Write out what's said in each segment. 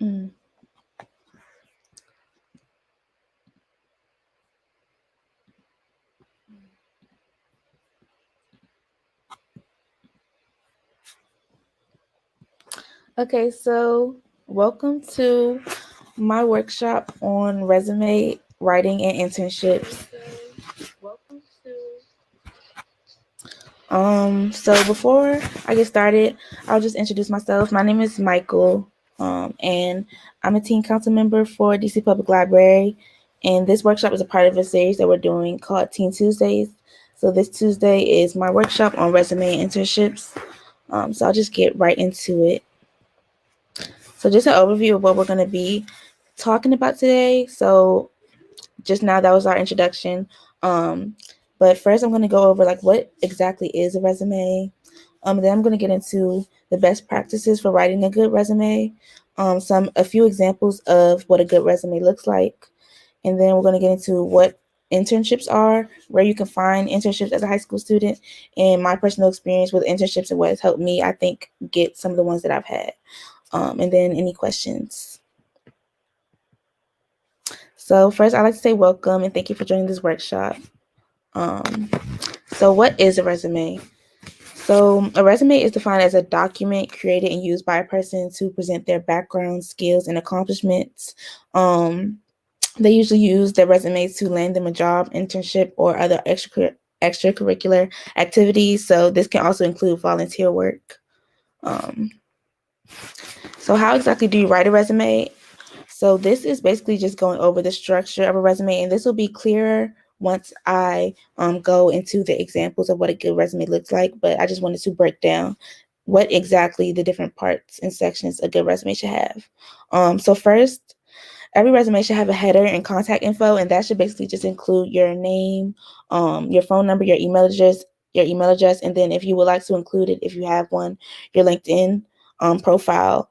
Mm. Okay, so welcome to my workshop on resume writing and internships. So before I get started, I'll just introduce myself. My name is Michael, and I'm a teen council member for DC Public Library. And this workshop is a part of a series that we're doing called Teen Tuesdays. So this Tuesday is my workshop on resume and internships. So I'll just get right into it. So just an overview of what we're going to be talking about today. So just now that was our introduction. But first I'm going to go over like what exactly is a resume. Then I'm going to get into the best practices for writing a good resume. A few examples of what a good resume looks like. And then we're going to get into what internships are, where you can find internships as a high school student, and my personal experience with internships and what has helped me, I think, get some of the ones that I've had. And then any questions. So first, I'd like to say welcome and thank you for joining this workshop. So what is a resume? So a resume is defined as a document created and used by a person to present their background, skills, and accomplishments. They usually use their resumes to land them a job, internship, or other extracurricular activities. So this can also include volunteer work. So how exactly do you write a resume? So this is basically just going over the structure of a resume, and this will be clearer once I go into the examples of what a good resume looks like. But I just wanted to break down what exactly the different parts and sections a good resume should have. So first, every resume should have a header and contact info, and that should basically just include your name, your phone number, your email address, and then if you would like to include it, if you have one, your LinkedIn profile,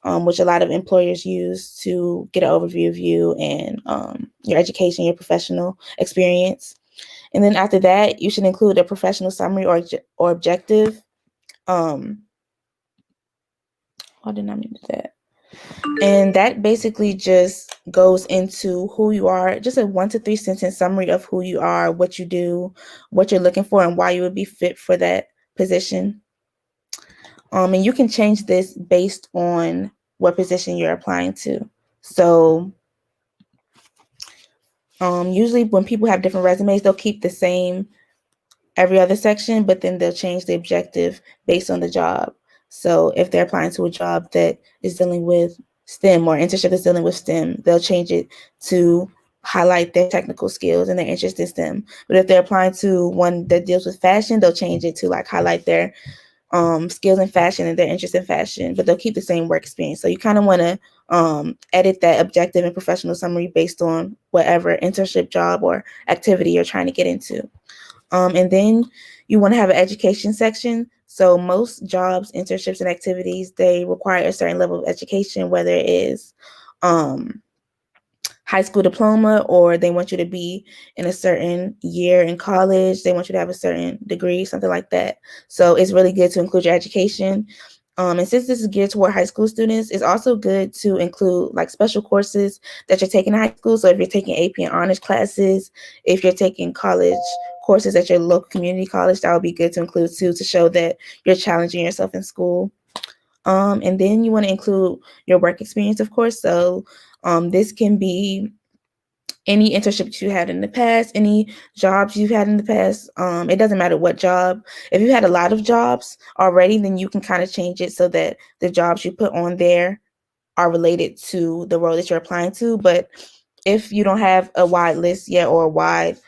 which a lot of employers use to get an overview of you and your education, your professional experience. And then after that, you should include a professional summary or objective. I did not mean to do that. And that basically just goes into who you are, just a 1 to 3 sentence summary of who you are, what you do, what you're looking for, and why you would be fit for that position. And you can change this based on what position you're applying to. So usually when people have different resumes, they'll keep the same every other section, but then they'll change the objective based on the job. So if they're applying to a job that is dealing with STEM or internship that's dealing with STEM, they'll change it to highlight their technical skills and their interest in STEM. But if they're applying to one that deals with fashion, they'll change it to like highlight their skills in fashion and their interest in fashion, but they'll keep the same work experience. So you kind of want to edit that objective and professional summary based on whatever internship, job, or activity you're trying to get into. And then you want to have an education section. So most jobs, internships, and activities, they require a certain level of education, whether it is high school diploma or they want you to be in a certain year in college. They want you to have a certain degree, something like that. So it's really good to include your education. And since this is geared toward high school students, it's also good to include like special courses that you're taking in high school. So if you're taking AP and honors classes, if you're taking college courses at your local community college, that would be good to include too, to show that you're challenging yourself in school. And then you want to include your work experience, of course. So this can be any internships you had in the past, any jobs you've had in the past. It doesn't matter what job. If you had a lot of jobs already, then you can kind of change it so that the jobs you put on there are related to the role that you're applying to. But if you don't have a wide list yet or a wide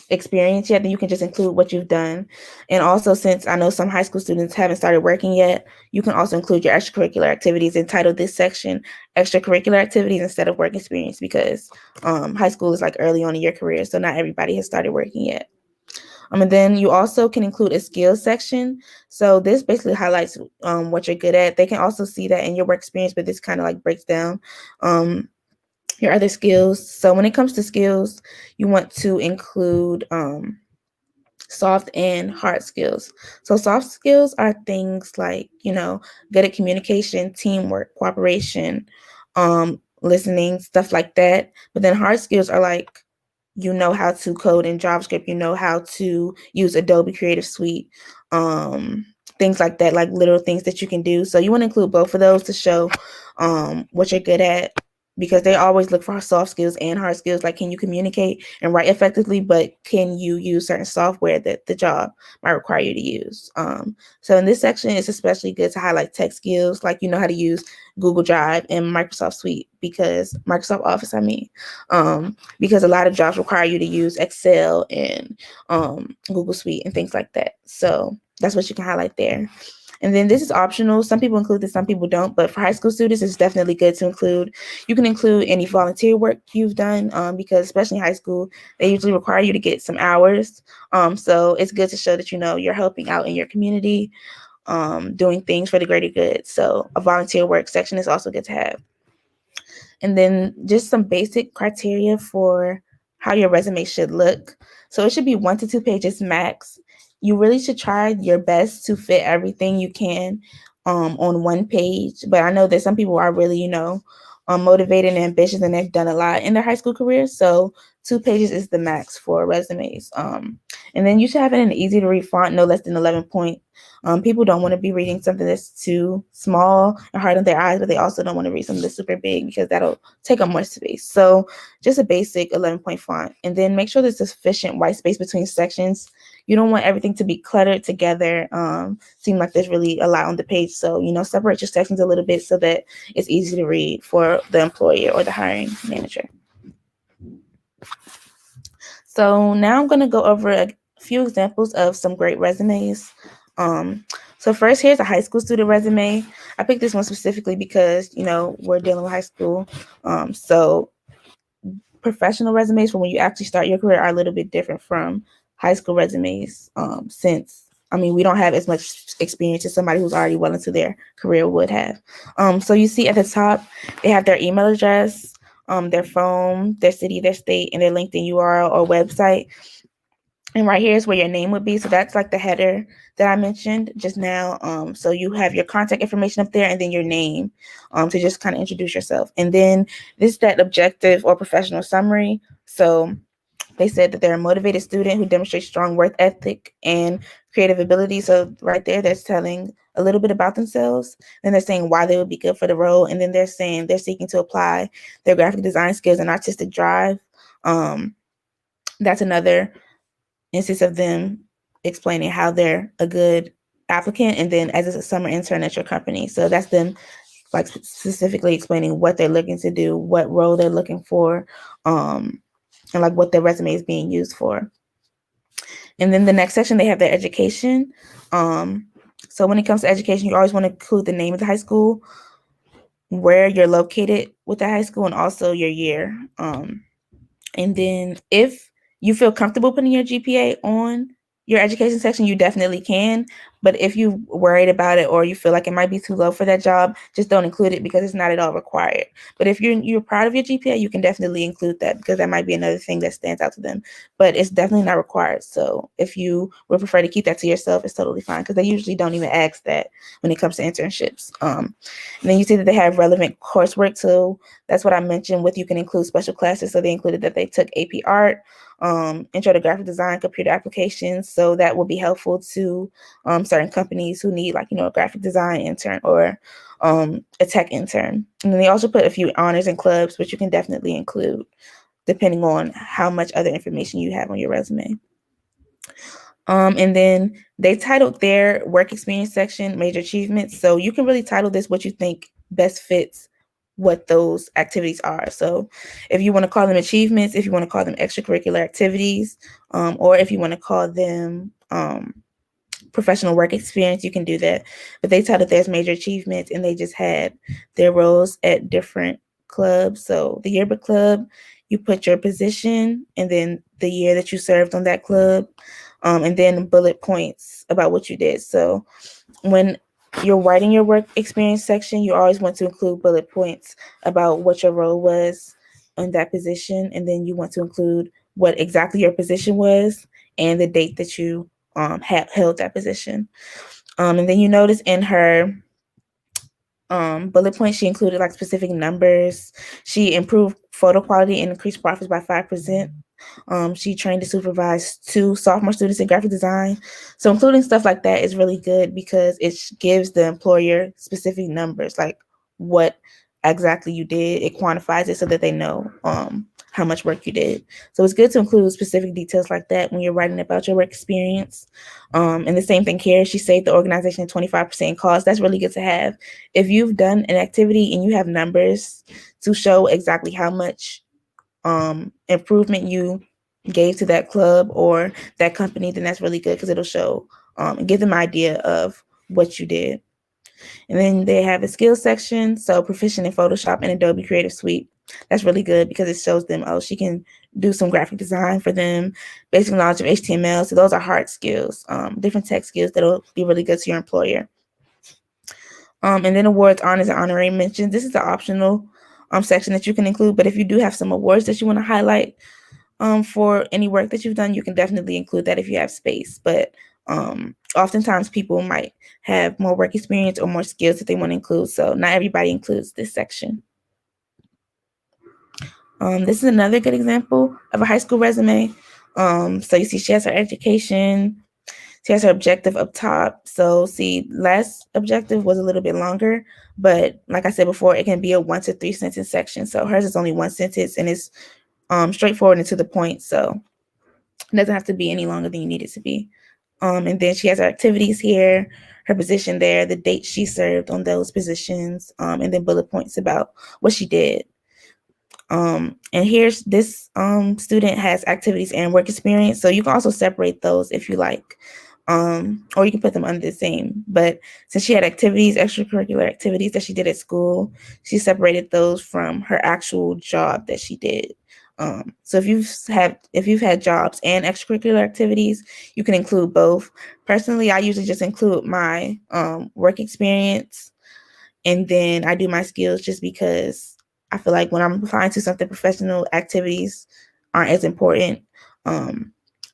experience yet, then you can just include what you've done. And also, since I know some high school students haven't started working yet, you can also include your extracurricular activities and title this section extracurricular activities instead of work experience, because high school is like early on in your career, so not everybody has started working yet. And then you also can include a skills section. So this basically highlights what you're good at. They can also see that in your work experience, but this kind of like breaks down your other skills. So when it comes to skills, you want to include soft and hard skills. So soft skills are things like, good at communication, teamwork, cooperation, listening, stuff like that. But then hard skills are like, how to code in JavaScript, how to use Adobe Creative Suite, things like that, like little things that you can do. So you want to include both of those to show what you're good at, because they always look for soft skills and hard skills. Like, can you communicate and write effectively, but can you use certain software that the job might require you to use? So in this section, it's especially good to highlight tech skills, like how to use Google Drive and Microsoft Suite, because Microsoft Office, because a lot of jobs require you to use Excel and Google Suite and things like that. So that's what you can highlight there. And then this is optional. Some people include this, some people don't. But for high school students, it's definitely good to include. You can include any volunteer work you've done, because especially in high school, they usually require you to get some hours. So it's good to show that you're helping out in your community, doing things for the greater good. So a volunteer work section is also good to have. And then just some basic criteria for how your resume should look. So it should be 1 to 2 pages max. You really should try your best to fit everything you can on one page. But I know that some people are really, motivated and ambitious, and they've done a lot in their high school careers. So 2 pages is the max for resumes. And then you should have it in an easy to read font, no less than 11 point. People don't want to be reading something that's too small and hard on their eyes, but they also don't want to read something that's super big, because that'll take up more space. So just a basic 11-point font. And then make sure there's sufficient white space between sections. You don't want everything to be cluttered together, seem like there's really a lot on the page. So, separate your sections a little bit so that it's easy to read for the employer or the hiring manager. So now I'm going to go over a few examples of some great resumes. So first, here's a high school student resume. I picked this one specifically because, we're dealing with high school. So professional resumes for when you actually start your career are a little bit different from high school resumes, since we don't have as much experience as somebody who's already well into their career would have. So you see at the top, they have their email address, their phone, their city, their state, and their LinkedIn URL or website. And right here is where your name would be. So that's like the header that I mentioned just now. So you have your contact information up there, and then your name, to just kind of introduce yourself. And then this is that objective or professional summary. So they said that they're a motivated student who demonstrates strong work ethic and creative ability. So right there, that's telling a little bit about themselves. Then they're saying why they would be good for the role. And then they're saying they're seeking to apply their graphic design skills and artistic drive. That's another instance of them explaining how they're a good applicant, and then as a summer intern at your company. So that's them like specifically explaining what they're looking to do, what role they're looking for, and like what their resume is being used for. And then the next section, they have their education. So when it comes to education, you always want to include the name of the high school, where you're located with the high school, and also your year. And then if you feel comfortable putting your GPA on your education section, you definitely can. But if you're worried about it, or you feel like it might be too low for that job, just don't include it, because it's not at all required. But if you're proud of your GPA, you can definitely include that, because that might be another thing that stands out to them. But it's definitely not required. So if you would prefer to keep that to yourself, it's totally fine, because they usually don't even ask that when it comes to internships. And then you see that they have relevant coursework. So that's what I mentioned with you can include special classes. So they included that they took AP Art, intro to graphic design, computer applications. So that will be helpful to certain companies who need, like, a graphic design intern or a tech intern. And then they also put a few honors and clubs, which you can definitely include depending on how much other information you have on your resume. And then they titled their work experience section major achievements. So you can really title this what you think best fits what those activities are. So if you want to call them achievements, if you want to call them extracurricular activities, or if you want to call them professional work experience, you can do that. But they titled theirs major achievements, and they just had their roles at different clubs. So the yearbook club, you put your position and then the year that you served on that club, and then bullet points about what you did. So when you're writing your work experience section, you always want to include bullet points about what your role was in that position, and then you want to include what exactly your position was and the date that you held that position. And then you notice in her bullet point, she included like specific numbers. She improved photo quality and increased profits by 5%. She trained to supervise 2 sophomore students in graphic design. So including stuff like that is really good because it gives the employer specific numbers, like what exactly you did. It quantifies it so that they know how much work you did. So it's good to include specific details like that when you're writing about your work experience. And the same thing here, she saved the organization 25% cost. That's really good to have. If you've done an activity and you have numbers to show exactly how much improvement you gave to that club or that company, then that's really good because it'll show and give them an idea of what you did. And then they have a skills section, so proficient in Photoshop and Adobe Creative Suite. That's really good because it shows them, oh, she can do some graphic design for them, basic knowledge of HTML. So those are hard skills, different tech skills that'll be really good to your employer. And then awards, honors, and honorary mentions. This is the optional section that you can include, but if you do have some awards that you want to highlight for any work that you've done, you can definitely include that if you have space. But oftentimes people might have more work experience or more skills that they want to include, so not everybody includes this section. This is another good example of a high school resume. So you see she has her education, she has her objective up top. So see, last objective was a little bit longer, but like I said before, it can be a 1 to 3 sentence section. So hers is only 1 sentence and it's straightforward and to the point. So it doesn't have to be any longer than you need it to be. And then she has her activities here, her position there, the date she served on those positions, and then bullet points about what she did. And here's this student has activities and work experience. So you can also separate those if you like, or you can put them under the same. But since she had activities, extracurricular activities that she did at school, she separated those from her actual job that she did. So if you've had jobs and extracurricular activities, you can include both. Personally, I usually just include my work experience, and then I do my skills just because I feel like when I'm applying to something professional, activities aren't as important.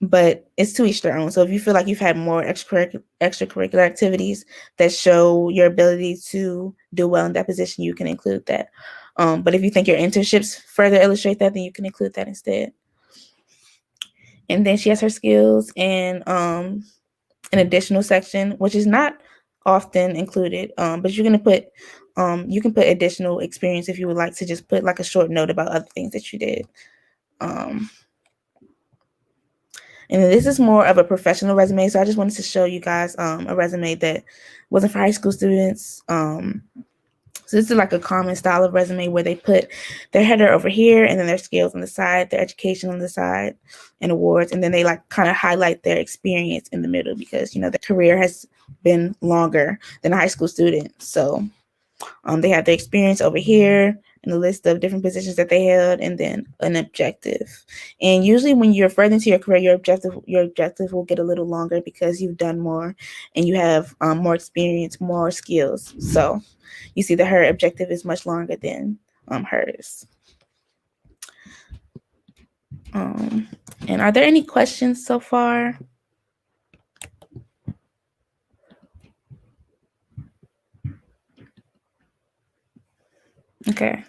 But it's to each their own. So if you feel like you've had more extracurricular activities that show your ability to do well in that position, you can include that. But if you think your internships further illustrate that, then you can include that instead. And then she has her skills and an additional section, which is not often included, but you're gonna put you can put additional experience if you would like to just put like a short note about other things that you did. And this is more of a professional resume, so I just wanted to show you guys a resume that wasn't for high school students. So this is like a common style of resume where they put their header over here and then their skills on the side, their education on the side, and awards, and then they like kind of highlight their experience in the middle because, you know, their career has been longer than a high school student. So they have their experience over here and a list of different positions that they held, and then an objective. And usually when you're further into your career, your objective will get a little longer because you've done more and you have more experience, more skills. So you see that her objective is much longer than hers. And are there any questions so far? Okay.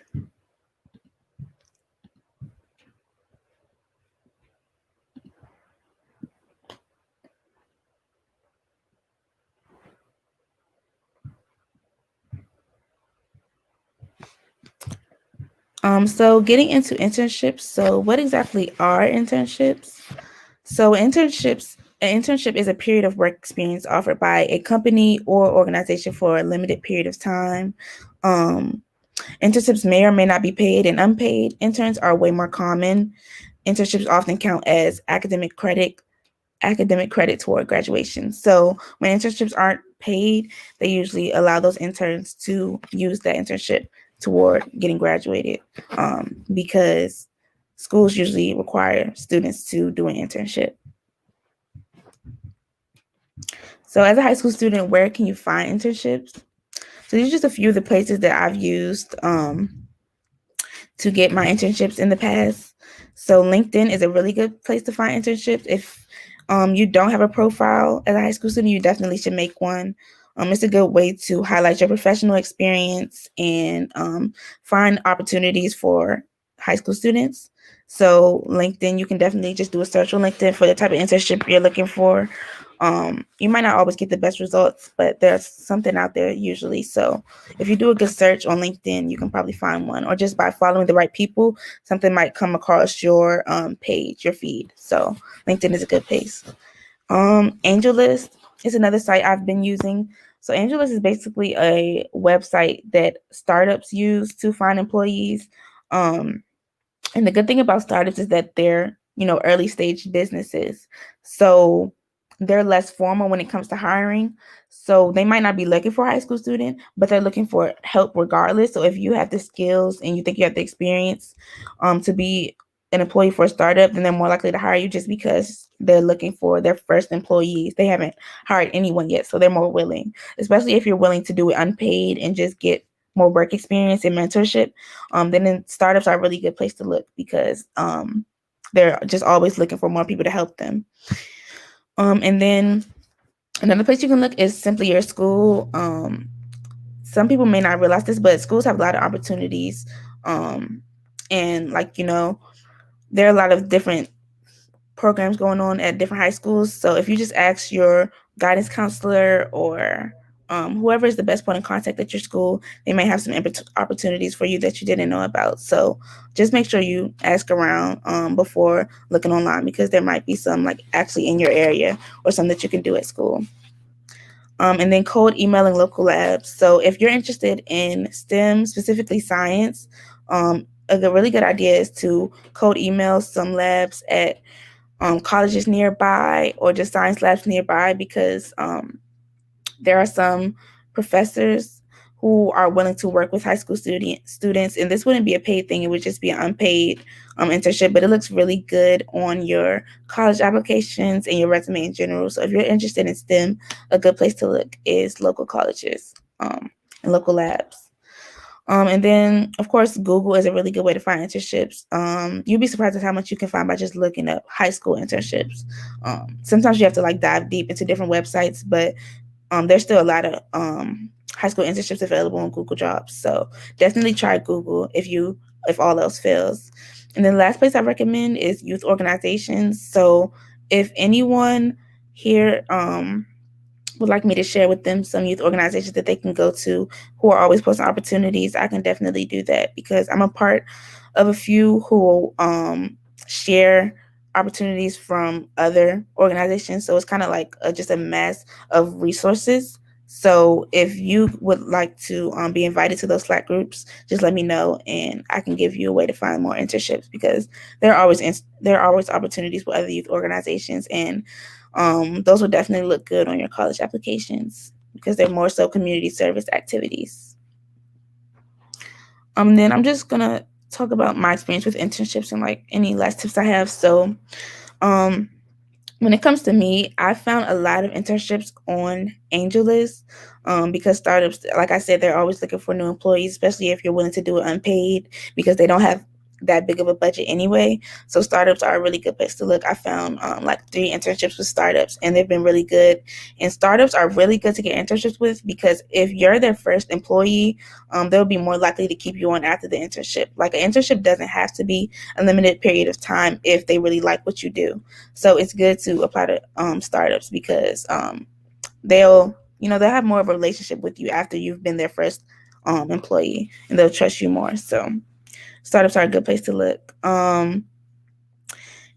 So getting into internships. So what exactly are internships? So an internship is a period of work experience offered by a company or organization for a limited period of time. Internships may or may not be paid, and unpaid interns are way more common. Internships often count as academic credit toward graduation. So when internships aren't paid, they usually allow those interns to use that internship toward getting graduated, because schools usually require students to do an internship. So as a high school student, where can you find internships? So these are just a few of the places that I've used to get my internships in the past. So LinkedIn is a really good place to find internships. If you don't have a profile as a high school student, you definitely should make one. It's a good way to highlight your professional experience and find opportunities for high school students. So LinkedIn, you can definitely just do a search on LinkedIn for the type of internship you're looking for. You might not always get the best results, but there's something out there usually. So if you do a good search on LinkedIn, you can probably find one, or just by following the right people, something might come across your page, your feed. So LinkedIn is a good place. AngelList is another site I've been using. So AngelList is basically a website that startups use to find employees. Um, and the good thing about startups is that they're, early stage businesses. So they're less formal when it comes to hiring. So they might not be looking for a high school student, but they're looking for help regardless. So if you have the skills and you think you have the experience to be an employee for a startup, then they're more likely to hire you just because they're looking for their first employees. They haven't hired anyone yet, so they're more willing, especially if you're willing to do it unpaid and just get more work experience and mentorship. Then startups are a really good place to look because they're just always looking for more people to help them. And then another place you can look is simply your school. Some people may not realize this, but schools have a lot of opportunities. And there are a lot of different programs going on at different high schools. So if you just ask your guidance counselor or whoever is the best point of contact at your school, they may have some opportunities for you that you didn't know about. So just make sure you ask around before looking online, because there might be some like actually in your area or some that you can do at school. And then cold emailing local labs. So if you're interested in STEM, specifically science, a really good idea is to cold email some labs at colleges nearby or just science labs nearby, because there are some professors who are willing to work with high school students, and this wouldn't be a paid thing. It would just be an unpaid internship, but it looks really good on your college applications and your resume in general. So if you're interested in STEM, a good place to look is local colleges and local labs. And then, of course, Google is a really good way to find internships. You'd be surprised at how much you can find by just looking up high school internships. Sometimes you have to dive deep into different websites, but there's still a lot of high school internships available on Google Jobs. So definitely try Google if all else fails. And then the last place I recommend is youth organizations. So if anyone here would like me to share with them some youth organizations that they can go to who are always posting opportunities, I can definitely do that, because I'm a part of a few who share opportunities from other organizations. So it's kind of like just a mass of resources. So if you would like to be invited to those Slack groups, just let me know and I can give you a way to find more internships, because there are always opportunities with other youth organizations, and those will definitely look good on your college applications because they're more so community service activities. Then I'm just gonna talk about my experience with internships and any last tips I have. So when it comes to me, I found a lot of internships on AngelList because startups, like I said, they're always looking for new employees, especially if you're willing to do it unpaid, because they don't have that big of a budget anyway. So startups are a really good place to look. I found 3 internships with startups, and they've been really good. And startups are really good to get internships with, because if you're their first employee, they'll be more likely to keep you on after the internship. Like, an internship doesn't have to be a limited period of time if they really like what you do. So it's good to apply to startups, because they'll have more of a relationship with you after you've been their first employee, and they'll trust you more. So startups are a good place to look. And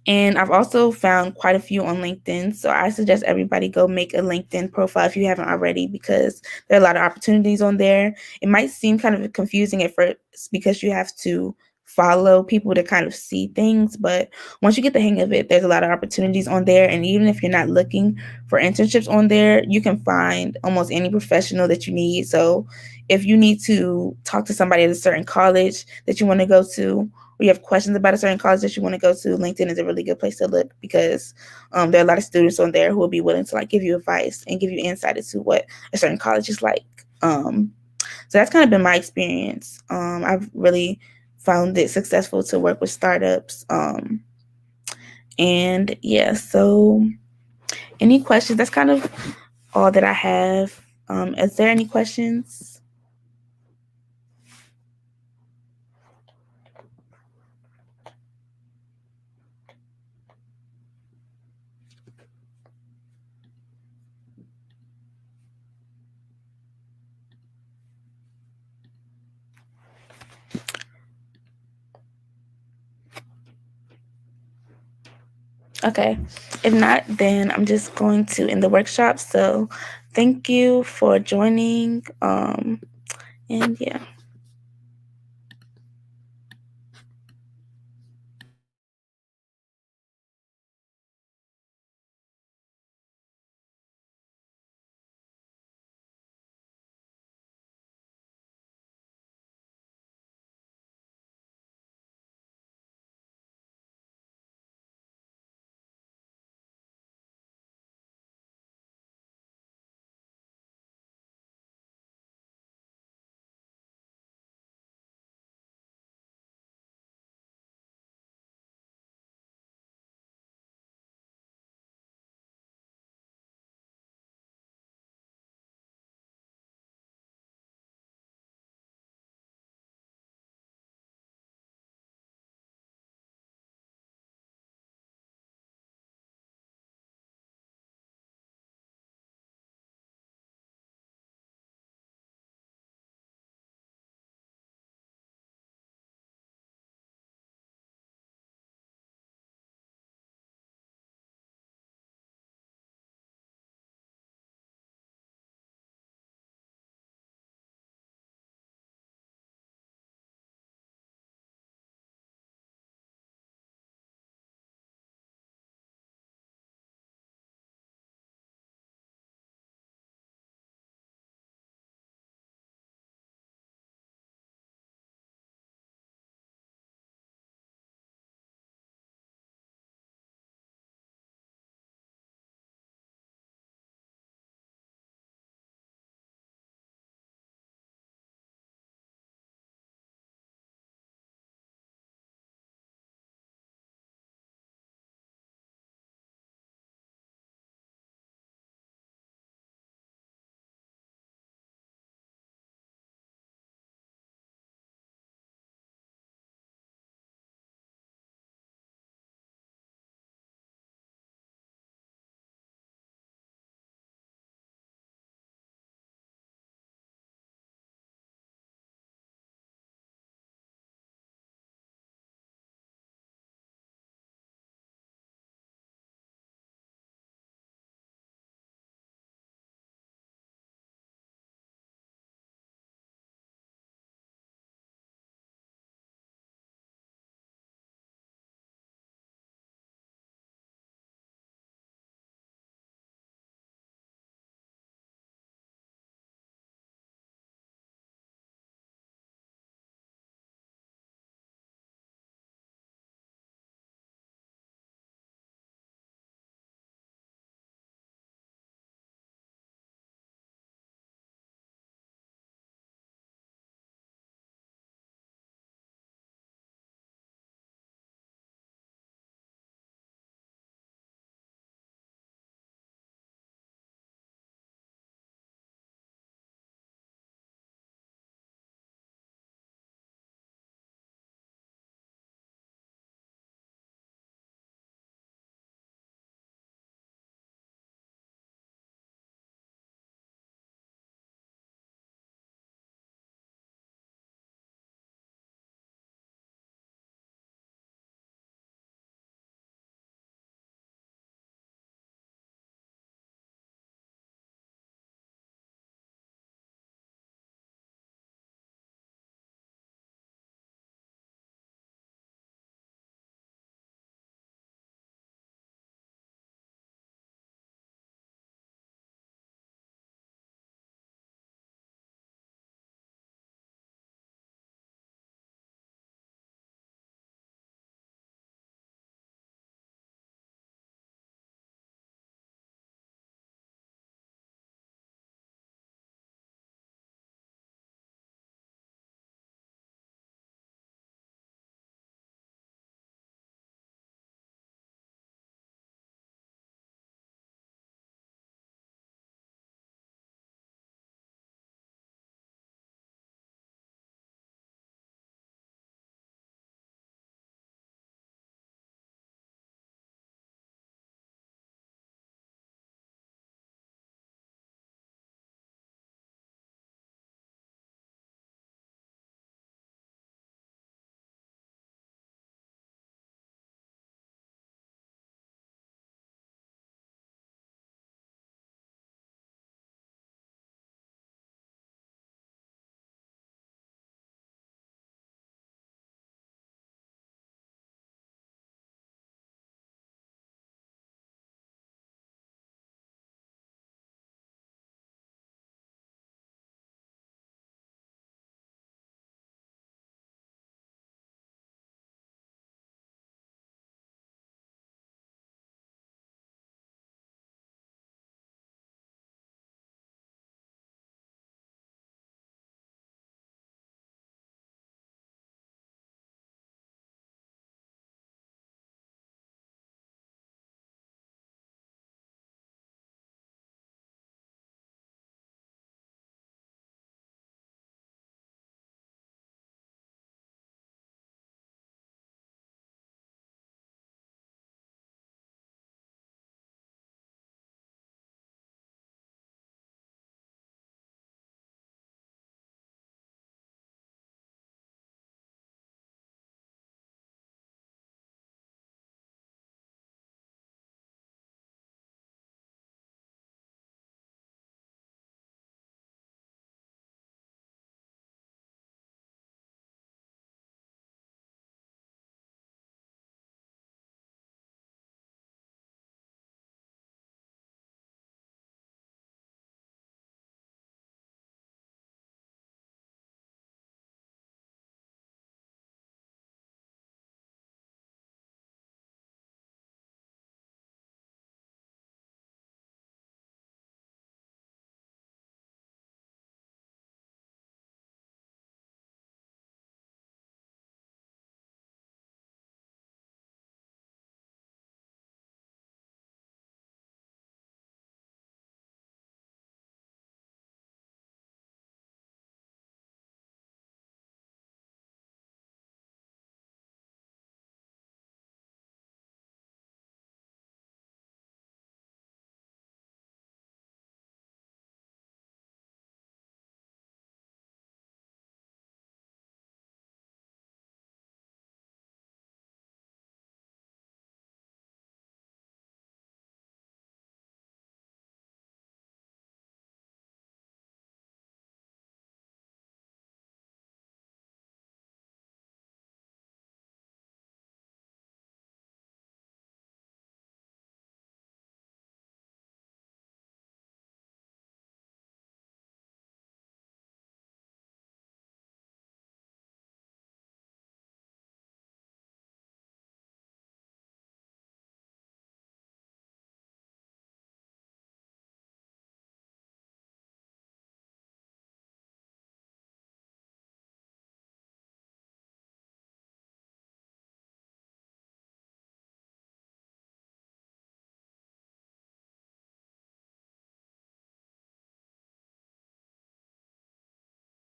I've also found quite a few on LinkedIn. So I suggest everybody go make a LinkedIn profile if you haven't already, because there are a lot of opportunities on there. It might seem kind of confusing at first because you have to follow people to kind of see things, but once you get the hang of it, there's a lot of opportunities on there. And even if you're not looking for internships on there, you can find almost any professional that you need. So if you need to talk to somebody at a certain college that you want to go to, or you have questions about a certain college that you want to go to, LinkedIn is a really good place to look, because there are a lot of students on there who will be willing to give you advice and give you insight into what a certain college is like. So that's kind of been my experience. I've really found it successful to work with startups. And yeah, so Any questions? That's kind of all that I have. Is there any questions? Okay. If not, then I'm just going to end the workshop. So thank you for joining. And yeah.